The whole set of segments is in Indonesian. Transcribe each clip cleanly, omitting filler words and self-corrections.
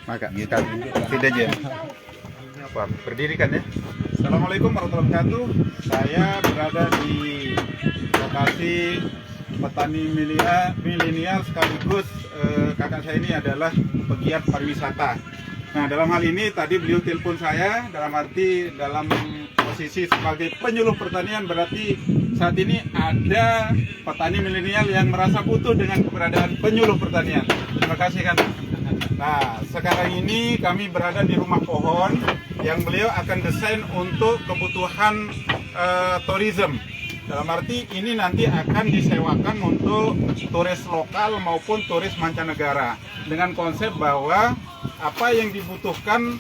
Maka tidak aja. Wah, berdiri kan ya. Assalamualaikum warahmatullahi wabarakatuh. Saya berada di lokasi petani milenial sekaligus kakak saya ini adalah pegiat pariwisata. Nah, dalam hal ini tadi beliau telepon saya dalam arti dalam posisi sebagai penyuluh pertanian, berarti saat ini ada petani milenial yang merasa butuh dengan keberadaan penyuluh pertanian. Terima kasih kan. Nah, sekarang ini kami berada di rumah pohon yang beliau akan desain untuk kebutuhan tourism. Dalam arti ini nanti akan disewakan untuk turis lokal maupun turis mancanegara dengan konsep bahwa apa yang dibutuhkan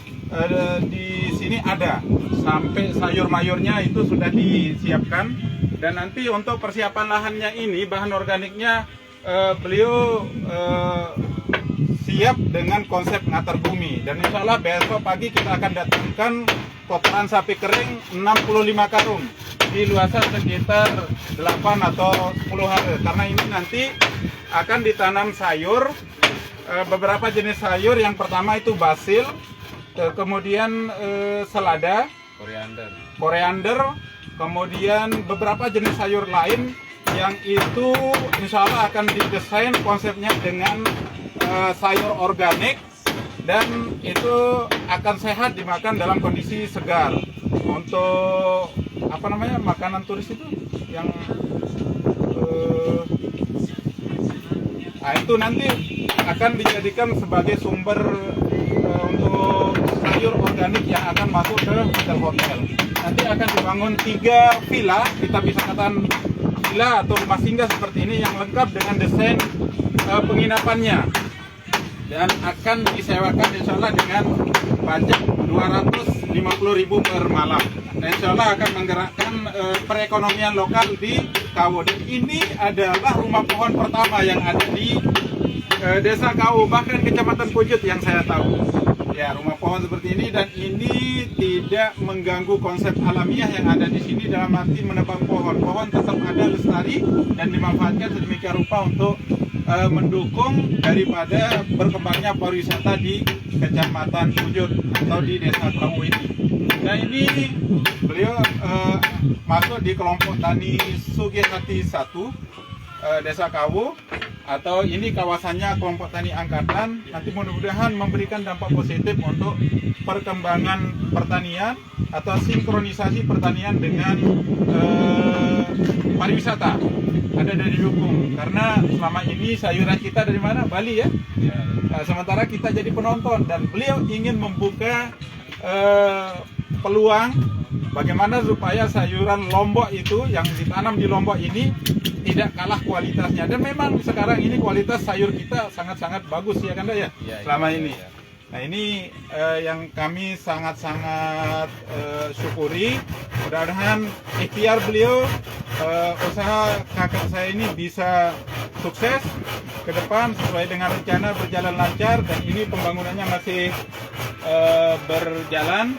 di sini ada, sampai sayur mayurnya itu sudah disiapkan, dan nanti untuk persiapan lahannya ini bahan organiknya beliau siap dengan konsep ngatar bumi, dan insya Allah besok pagi kita akan datangkan kotoran sapi kering 65 karung di luasan sekitar 8 atau 10 hari, karena ini nanti akan ditanam sayur, beberapa jenis sayur. Yang pertama itu basil, kemudian selada, koriander, kemudian beberapa jenis sayur lain yang itu insya Allah akan didesain konsepnya dengan sayur organik, dan itu akan sehat dimakan dalam kondisi segar. Untuk apa namanya, makanan turis itu yang itu nanti akan dijadikan sebagai sumber untuk sayur organik yang akan masuk ke hotel-hotel. Nanti akan dibangun 3 villa, kita bisa katakan villa atau rumah singgah seperti ini yang lengkap dengan desain penginapannya, dan akan disewakan insya Allah dengan pajak 250.000 per malam. Dan insya Allah akan menggerakkan perekonomian lokal di Kawo. Dan ini adalah rumah pohon pertama yang ada di Desa Kawo, bahkan Kecamatan Pujut yang saya tahu. Ya, rumah pohon seperti ini, dan ini tidak mengganggu konsep alamiah yang ada di sini dalam arti menebang pohon. Pohon tetap ada, lestari, dan dimanfaatkan sedemikian rupa untuk mendukung daripada berkembangnya pariwisata di Kecamatan Pujut atau di Desa Kawo ini. Nah, ini beliau masuk di kelompok tani Sugihati 1 Desa Kawo, atau ini kawasannya kelompok tani angkatan. Nanti mudah-mudahan memberikan dampak positif untuk perkembangan pertanian atau sinkronisasi pertanian dengan pariwisata. Ada dari dukung, karena selama ini sayuran kita dari mana? Bali ya. Sementara kita jadi penonton, dan beliau ingin membuka peluang bagaimana supaya sayuran Lombok itu yang ditanam di Lombok ini tidak kalah kualitasnya. Dan memang sekarang ini kualitas sayur kita sangat-sangat bagus ya kan ya, selama ini. Nah, ini yang kami sangat-sangat syukuri. Mudah-mudahan ikhtiar beliau, usaha kakak saya ini bisa sukses ke depan sesuai dengan rencana, berjalan lancar, dan ini pembangunannya masih berjalan.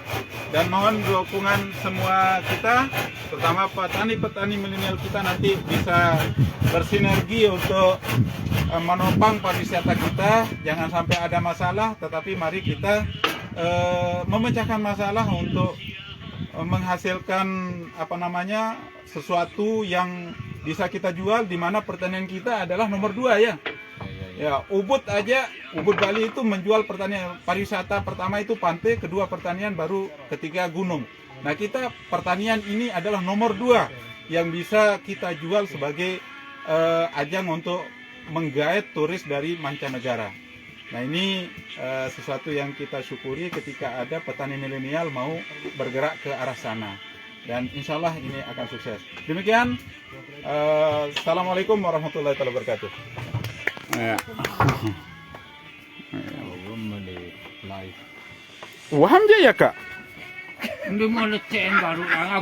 Dan mohon dukungan semua kita, terutama petani-petani milenial kita, nanti bisa bersinergi untuk menopang pariwisata kita. Jangan sampai ada masalah, tetapi mari kita memecahkan masalah untuk menghasilkan sesuatu yang bisa kita jual, di mana pertanian kita adalah nomor 2 ya. Ya, Ubud Bali itu menjual pertanian. Pariwisata pertama itu pantai, kedua pertanian, baru ketiga gunung. Nah, kita pertanian ini adalah nomor 2 yang bisa kita jual sebagai ajang untuk menggait turis dari mancanegara. Nah, ini sesuatu yang kita syukuri ketika ada petani milenial mau bergerak ke arah sana, dan insya Allah ini akan sukses. Demikian, assalamualaikum warahmatullahi wabarakatuh. Waham aja ya kak? Hindi mo na baru lang